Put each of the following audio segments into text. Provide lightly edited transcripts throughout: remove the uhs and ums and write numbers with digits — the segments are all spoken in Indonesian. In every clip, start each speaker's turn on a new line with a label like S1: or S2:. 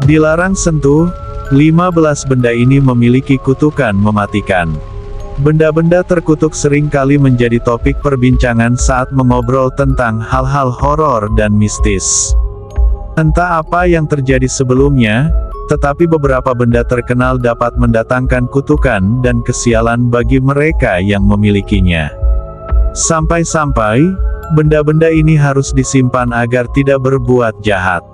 S1: Dilarang sentuh, 15 benda ini memiliki kutukan mematikan. Benda-benda terkutuk sering kali menjadi topik perbincangan saat mengobrol tentang hal-hal horor dan mistis. Entah apa yang terjadi sebelumnya, tetapi beberapa benda terkenal dapat mendatangkan kutukan dan kesialan bagi mereka yang memilikinya. Sampai-sampai, benda-benda ini harus disimpan agar tidak berbuat jahat.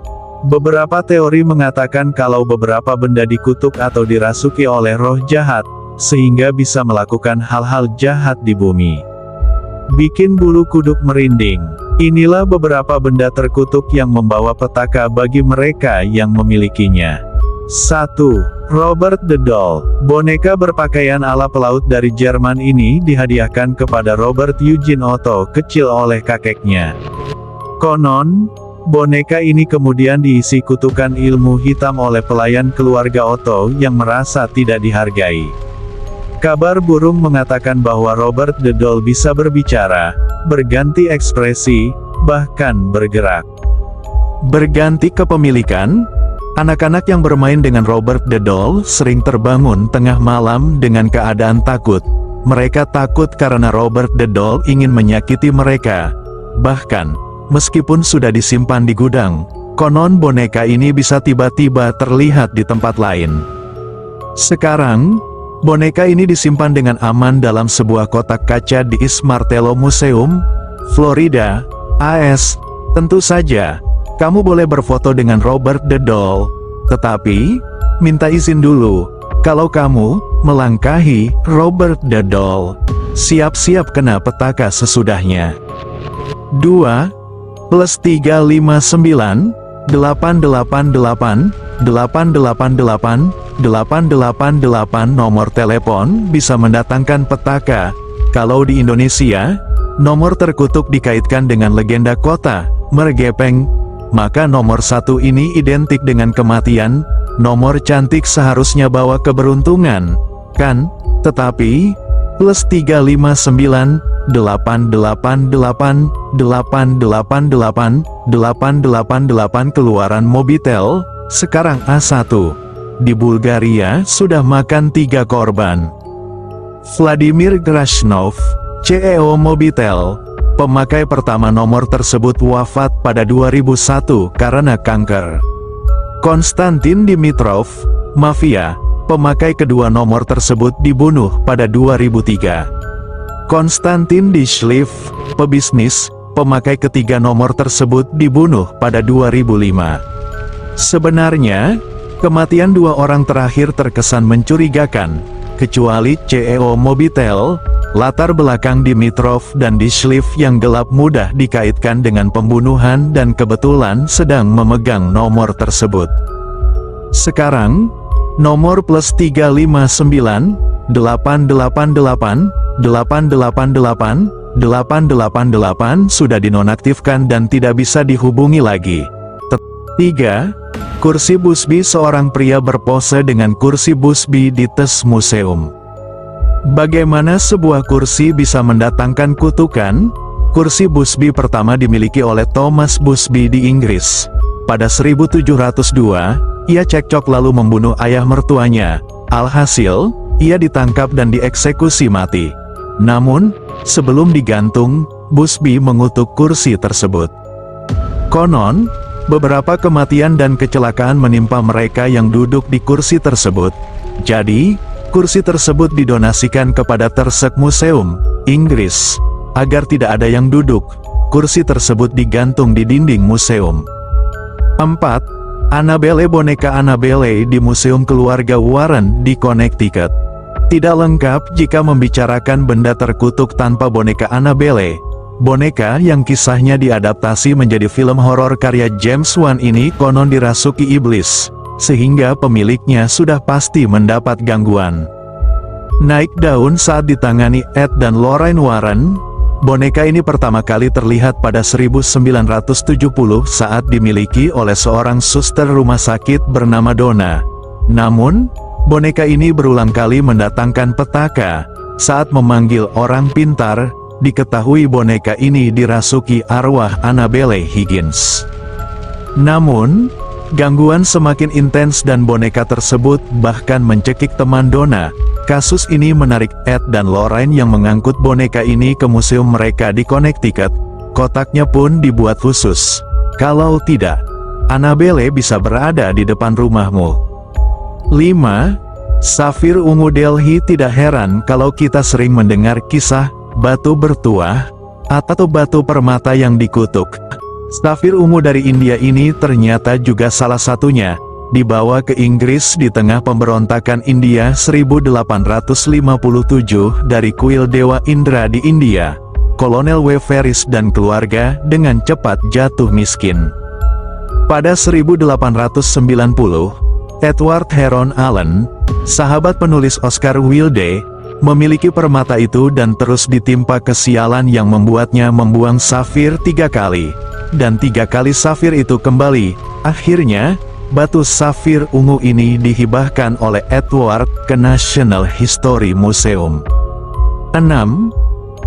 S1: Beberapa teori mengatakan kalau beberapa benda dikutuk atau dirasuki oleh roh jahat, sehingga bisa melakukan hal-hal jahat di bumi. Bikin bulu kuduk merinding. Inilah beberapa benda terkutuk yang membawa petaka bagi mereka yang memilikinya. 1. Robert the Doll. Boneka berpakaian ala pelaut dari Jerman ini dihadiahkan kepada Robert Eugene Otto kecil oleh kakeknya. Konon, boneka ini kemudian diisi kutukan ilmu hitam oleh pelayan keluarga Otto yang merasa tidak dihargai. Kabar burung mengatakan bahwa Robert the Doll bisa berbicara, berganti ekspresi, bahkan bergerak. Berganti kepemilikan. Anak-anak yang bermain dengan Robert the Doll sering terbangun tengah malam dengan keadaan takut. Mereka takut karena Robert the Doll ingin menyakiti mereka. Bahkan, meskipun sudah disimpan di gudang, konon boneka ini bisa tiba-tiba terlihat di tempat lain. Sekarang, boneka ini disimpan dengan aman dalam sebuah kotak kaca di East Martello Museum, Florida, AS. Tentu saja, kamu boleh berfoto dengan Robert the Doll, tetapi, minta izin dulu, kalau kamu melangkahi Robert the Doll. Siap-siap kena petaka sesudahnya. 2. Plus 359, 888, 888, 888 nomor telepon bisa mendatangkan petaka. Kalau di Indonesia, nomor terkutuk dikaitkan dengan legenda kota Mergepeng. Maka nomor 1 ini identik dengan kematian. Nomor cantik seharusnya bawa keberuntungan, kan? Tetapi, plus 359, 888, 888, 888 keluaran Mobitel, sekarang A1. Di Bulgaria sudah makan 3 korban. Vladimir Grashnov, CEO Mobitel. Pemakai pertama nomor tersebut wafat pada 2001 karena kanker. Konstantin Dimitrov, Mafia, pemakai kedua nomor tersebut dibunuh pada 2003. Konstantin Dishlev, pebisnis, pemakai ketiga nomor tersebut dibunuh pada 2005. Sebenarnya, kematian 2 orang terakhir terkesan mencurigakan, kecuali CEO Mobitel. Latar belakang Dimitrov dan Dishlev yang gelap mudah dikaitkan dengan pembunuhan dan kebetulan sedang memegang nomor tersebut. Sekarang, nomor plus 359, 888, 888, 888 sudah dinonaktifkan dan tidak bisa dihubungi lagi. 3. Kursi Busby. Seorang pria berpose dengan kursi Busby di tes museum. Bagaimana sebuah kursi bisa mendatangkan kutukan? Kursi Busby pertama dimiliki oleh Thomas Busby di Inggris. Pada 1702, ia cekcok lalu membunuh ayah mertuanya. Alhasil, ia ditangkap dan dieksekusi mati. Namun, sebelum digantung, Busby mengutuk kursi tersebut. Konon, beberapa kematian dan kecelakaan menimpa mereka yang duduk di kursi tersebut. Jadi, kursi tersebut didonasikan kepada Tersek Museum, Inggris. Agar tidak ada yang duduk, kursi tersebut digantung di dinding museum. 4. Annabelle. Boneka Annabelle di Museum Keluarga Warren di Connecticut. Tidak lengkap jika membicarakan benda terkutuk tanpa boneka Annabelle. Boneka yang kisahnya diadaptasi menjadi film horor karya James Wan ini konon dirasuki iblis, sehingga pemiliknya sudah pasti mendapat gangguan. Naik daun saat ditangani Ed dan Lorraine Warren. Boneka ini pertama kali terlihat pada 1970 saat dimiliki oleh seorang suster rumah sakit bernama Donna. Namun, boneka ini berulang kali mendatangkan petaka. Saat memanggil orang pintar, diketahui boneka ini dirasuki arwah Annabelle Higgins. Namun, Gangguan semakin intens dan boneka tersebut bahkan mencekik teman Donna. Kasus ini menarik Ed dan Lorraine yang mengangkut boneka ini ke museum mereka di Connecticut. Kotaknya pun dibuat khusus. Kalau tidak, Annabelle bisa berada di depan rumahmu. 5. Safir ungu Delhi. Tidak heran kalau kita sering mendengar kisah batu bertuah atau batu permata yang dikutuk. Safir ungu dari India ini ternyata juga salah satunya. Dibawa ke Inggris di tengah pemberontakan India 1857 dari kuil Dewa Indra di India. Kolonel W. Ferris dan keluarga dengan cepat jatuh miskin. Pada 1890, Edward Heron Allen, sahabat penulis Oscar Wilde, memiliki permata itu dan terus ditimpa kesialan yang membuatnya membuang safir 3 kali. Dan 3 kali safir itu kembali. Akhirnya, batu safir ungu ini dihibahkan oleh Edward ke National History Museum. 6.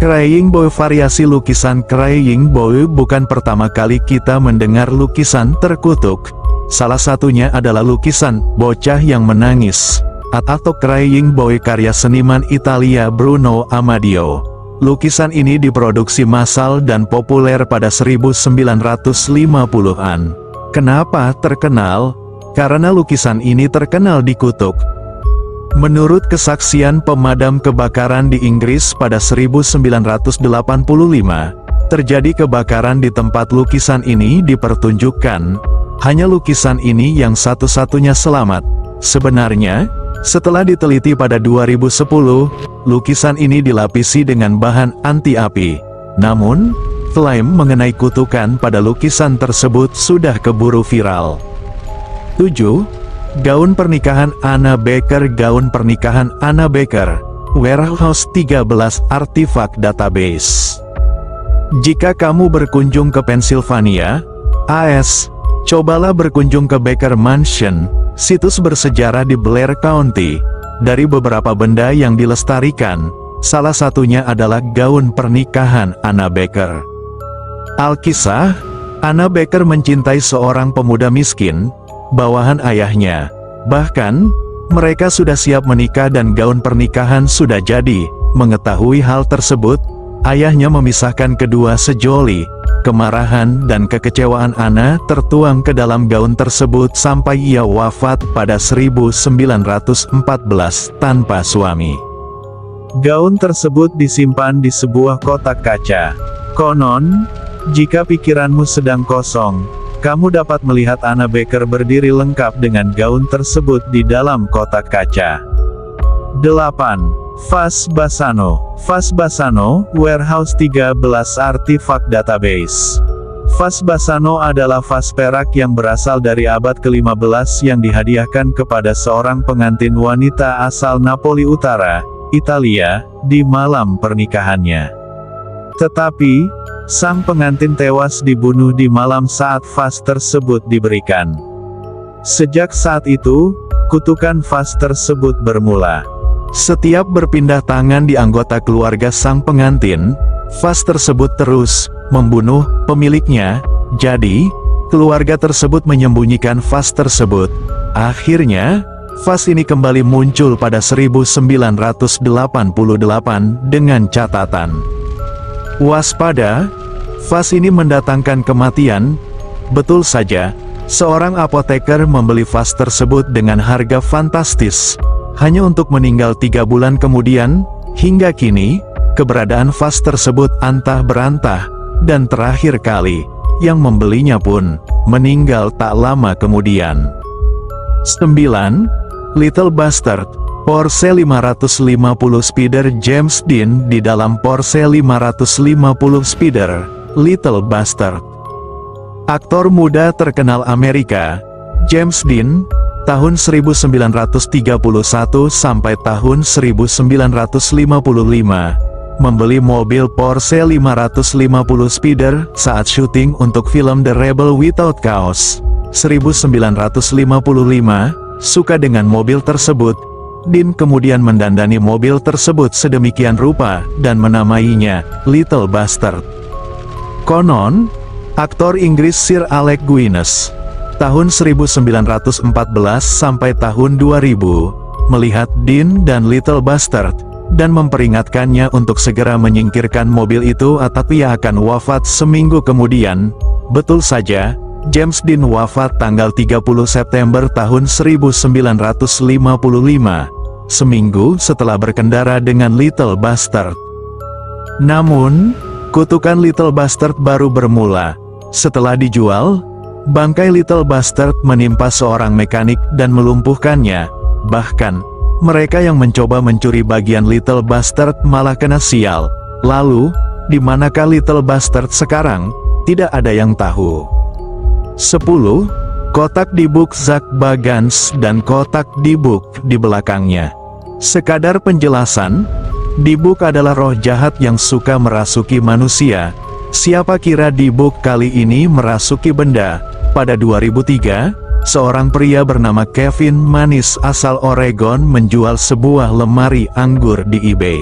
S1: Crying Boy. Variasi lukisan Crying Boy. Bukan pertama kali kita mendengar lukisan terkutuk. Salah satunya adalah lukisan bocah yang menangis atau Crying Boy karya seniman Italia Bruno Amadio. Lukisan ini diproduksi massal dan populer pada 1950-an. Kenapa terkenal? Karena lukisan ini terkenal dikutuk. Menurut kesaksian pemadam kebakaran di Inggris pada 1985, terjadi kebakaran di tempat lukisan ini dipertunjukkan. Hanya lukisan ini yang satu-satunya selamat. Sebenarnya, setelah diteliti pada 2010, lukisan ini dilapisi dengan bahan anti-api. Namun, klaim mengenai kutukan pada lukisan tersebut sudah keburu viral. 7. Gaun pernikahan Anna Baker. Gaun pernikahan Anna Baker, Warehouse 13 Artifact Database. Jika kamu berkunjung ke Pennsylvania, AS, cobalah berkunjung ke Baker Mansion, situs bersejarah di Blair County. Dari beberapa benda yang dilestarikan, salah satunya adalah gaun pernikahan Anna Baker. Alkisah, Anna Baker mencintai seorang pemuda miskin, bawahan ayahnya. Bahkan, mereka sudah siap menikah dan gaun pernikahan sudah jadi. Mengetahui hal tersebut, ayahnya memisahkan kedua sejoli. Kemarahan dan kekecewaan Anna tertuang ke dalam gaun tersebut sampai ia wafat pada 1914 tanpa suami. Gaun tersebut disimpan di sebuah kotak kaca. Konon, jika pikiranmu sedang kosong, kamu dapat melihat Anna Baker berdiri lengkap dengan gaun tersebut di dalam kotak kaca. 8. Vas Bassano. Vas Bassano, Warehouse 13 Artifact Database. Vas Bassano adalah vas perak yang berasal dari abad ke-15 yang dihadiahkan kepada seorang pengantin wanita asal Napoli Utara, Italia, di malam pernikahannya. Tetapi, sang pengantin tewas dibunuh di malam saat vas tersebut diberikan. Sejak saat itu, kutukan vas tersebut bermula. Setiap berpindah tangan di anggota keluarga sang pengantin, vas tersebut terus membunuh pemiliknya. Jadi, keluarga tersebut menyembunyikan vas tersebut. Akhirnya, vas ini kembali muncul pada 1988 dengan catatan, waspada, vas ini mendatangkan kematian. Betul saja, seorang apoteker membeli vas tersebut dengan harga fantastis, hanya untuk meninggal 3 bulan kemudian. Hingga kini, keberadaan vas tersebut antah berantah, dan terakhir kali, yang membelinya pun meninggal tak lama kemudian. 9. Little Bastard. Porsche 550 Spider. James Dean di dalam Porsche 550 Spider, Little Bastard. Aktor muda terkenal Amerika, James Dean, tahun 1931 sampai tahun 1955, membeli mobil Porsche 550 Spider saat syuting untuk film The Rebel Without Cause. 1955, suka dengan mobil tersebut, Dean kemudian mendandani mobil tersebut sedemikian rupa dan menamainya Little Bastard. Konon, aktor Inggris Sir Alec Guinness tahun 1914 sampai tahun 2000, melihat Dean dan Little Bastard, dan memperingatkannya untuk segera menyingkirkan mobil itu atau ia akan wafat seminggu kemudian. Betul saja, James Dean wafat tanggal 30 September tahun 1955, seminggu setelah berkendara dengan Little Bastard. Namun, kutukan Little Bastard baru bermula. Setelah dijual, bangkai Little Bastard menimpa seorang mekanik dan melumpuhkannya. Bahkan, mereka yang mencoba mencuri bagian Little Bastard malah kena sial. Lalu, di manakah Little Bastard sekarang? Tidak ada yang tahu. 10. Kotak dibuk Zak Bagans dan kotak dibuk di belakangnya. Sekadar penjelasan, dibuk adalah roh jahat yang suka merasuki manusia. Siapa kira dibuk kali ini merasuki benda? Pada 2003, seorang pria bernama Kevin Manis asal Oregon menjual sebuah lemari anggur di eBay.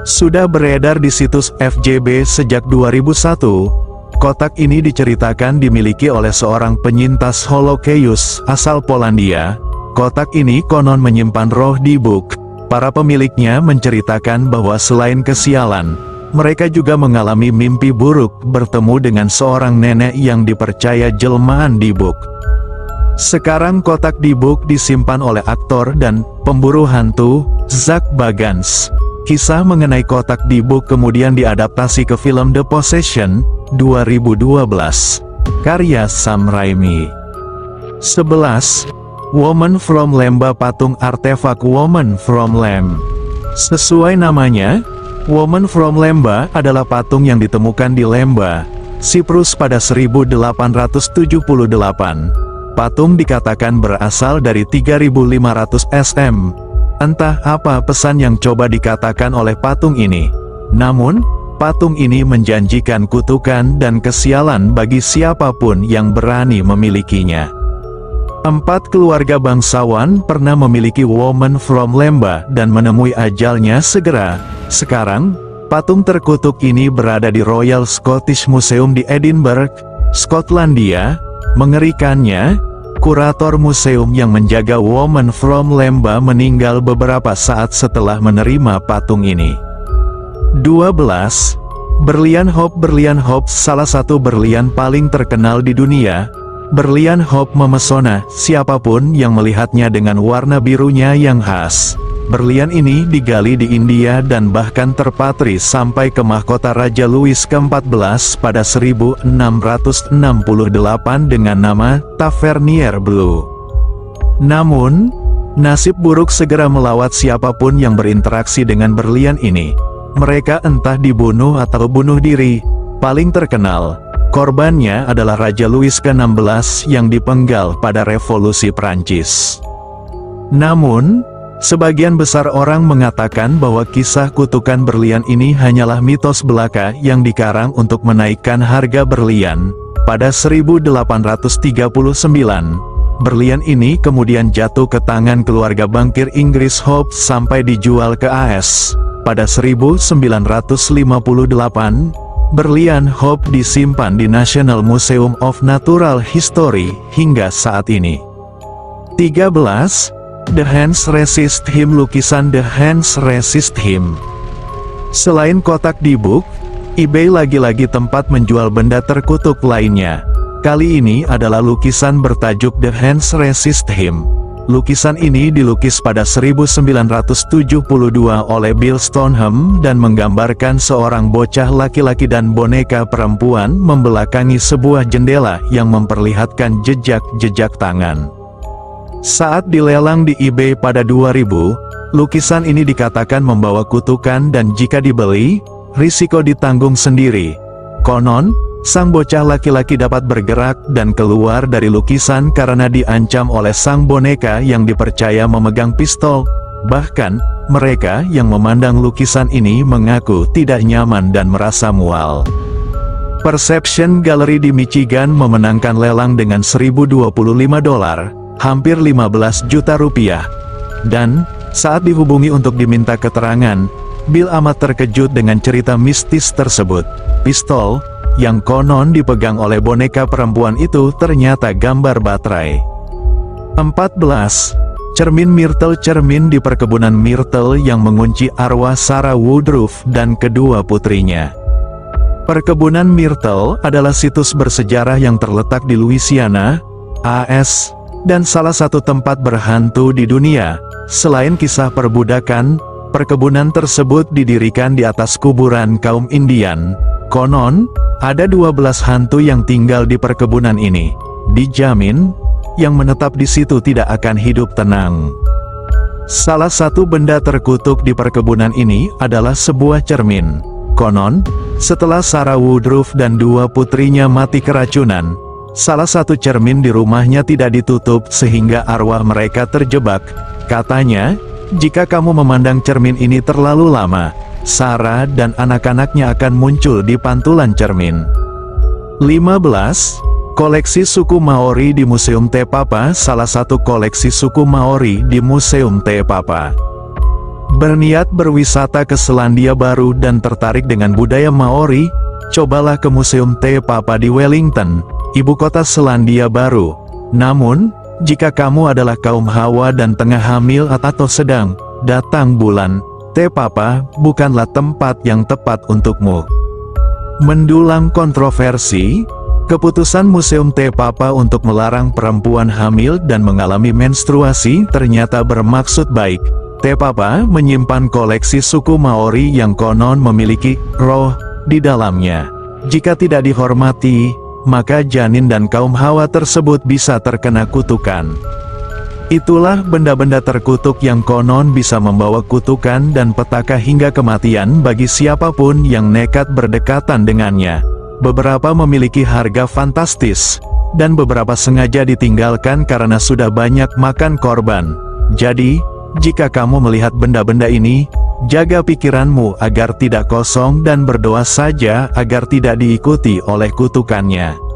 S1: Sudah beredar di situs FJB sejak 2001. Kotak ini diceritakan dimiliki oleh seorang penyintas Holocaust asal Polandia. Kotak ini konon menyimpan roh dibuk. Para pemiliknya menceritakan bahwa selain kesialan, mereka juga mengalami mimpi buruk bertemu dengan seorang nenek yang dipercaya jelmaan dibuk. Sekarang kotak dibuk disimpan oleh aktor dan pemburu hantu Zak Bagans. Kisah mengenai kotak dibuk kemudian diadaptasi ke film The Possession 2012, karya Sam Raimi. 11. Woman from Lemba. Patung artefak Woman from Lemba. Sesuai namanya, Woman from Lemba adalah patung yang ditemukan di Lemba, Siprus pada 1878. Patung dikatakan berasal dari 3500 SM. Entah apa pesan yang coba dikatakan oleh patung ini. Namun, patung ini menjanjikan kutukan dan kesialan bagi siapapun yang berani memilikinya. 4 keluarga bangsawan pernah memiliki Woman from Lemba dan menemui ajalnya segera. Sekarang, patung terkutuk ini berada di Royal Scottish Museum di Edinburgh, Skotlandia. Mengerikannya, kurator museum yang menjaga Woman from Lemba meninggal beberapa saat setelah menerima patung ini. 12. Berlian Hope. Berlian Hope salah satu berlian paling terkenal di dunia. Berlian Hope memesona siapapun yang melihatnya dengan warna birunya yang khas. Berlian ini digali di India dan bahkan terpatri sampai ke mahkota Raja Louis ke-14 pada 1668 dengan nama Tavernier Blue. Namun, nasib buruk segera melawat siapapun yang berinteraksi dengan berlian ini. Mereka entah dibunuh atau bunuh diri. Paling terkenal, korbannya adalah Raja Louis ke-16 yang dipenggal pada Revolusi Prancis. Namun, sebagian besar orang mengatakan bahwa kisah kutukan berlian ini hanyalah mitos belaka yang dikarang untuk menaikkan harga berlian. Pada 1839, berlian ini kemudian jatuh ke tangan keluarga bankir Inggris Hope sampai dijual ke AS. Pada 1958, berlian Hope disimpan di National Museum of Natural History hingga saat ini. 13. The Hands Resist Him. Lukisan The Hands Resist Him. Selain kotak dibuk, eBay lagi-lagi tempat menjual benda terkutuk lainnya. Kali ini adalah lukisan bertajuk The Hands Resist Him. Lukisan ini dilukis pada 1972 oleh Bill Stoneham dan menggambarkan seorang bocah laki-laki dan boneka perempuan membelakangi sebuah jendela yang memperlihatkan jejak-jejak tangan. Saat dilelang di eBay pada 2000, lukisan ini dikatakan membawa kutukan dan jika dibeli, risiko ditanggung sendiri. Konon, sang bocah laki-laki dapat bergerak dan keluar dari lukisan karena diancam oleh sang boneka yang dipercaya memegang pistol. Bahkan, mereka yang memandang lukisan ini mengaku tidak nyaman dan merasa mual. Perception Gallery di Michigan memenangkan lelang dengan $1.025, hampir 15 juta rupiah. Dan, saat dihubungi untuk diminta keterangan, Bill amat terkejut dengan cerita mistis tersebut. Pistol yang konon dipegang oleh boneka perempuan itu ternyata gambar baterai. 14. Cermin Myrtle. Cermin di perkebunan Myrtle yang mengunci arwah Sarah Woodruff dan kedua putrinya. Perkebunan Myrtle adalah situs bersejarah yang terletak di Louisiana, AS, dan salah satu tempat berhantu di dunia. Selain kisah perbudakan, perkebunan tersebut didirikan di atas kuburan kaum Indian. Konon, ada 12 hantu yang tinggal di perkebunan ini. Dijamin, yang menetap di situ tidak akan hidup tenang. Salah satu benda terkutuk di perkebunan ini adalah sebuah cermin. Konon, setelah Sarah Woodruff dan dua putrinya mati keracunan, salah satu cermin di rumahnya tidak ditutup sehingga arwah mereka terjebak. Katanya, jika kamu memandang cermin ini terlalu lama, Sarah dan anak-anaknya akan muncul di pantulan cermin. 15. Koleksi suku Maori di Museum Te Papa. Salah satu koleksi suku Maori di Museum Te Papa. Berniat berwisata ke Selandia Baru dan tertarik dengan budaya Maori? Cobalah ke Museum Te Papa di Wellington, ibu kota Selandia Baru. Namun, jika kamu adalah kaum Hawa dan tengah hamil atau sedang datang bulan, Te Papa bukanlah tempat yang tepat untukmu. Mendulang kontroversi, keputusan Museum Te Papa untuk melarang perempuan hamil dan mengalami menstruasi ternyata bermaksud baik. Te Papa menyimpan koleksi suku Maori yang konon memiliki roh di dalamnya. Jika tidak dihormati, maka janin dan kaum Hawa tersebut bisa terkena kutukan. Itulah benda-benda terkutuk yang konon bisa membawa kutukan dan petaka hingga kematian bagi siapapun yang nekat berdekatan dengannya. Beberapa memiliki harga fantastis, dan beberapa sengaja ditinggalkan karena sudah banyak makan korban. Jadi, jika kamu melihat benda-benda ini, jaga pikiranmu agar tidak kosong dan berdoa saja agar tidak diikuti oleh kutukannya.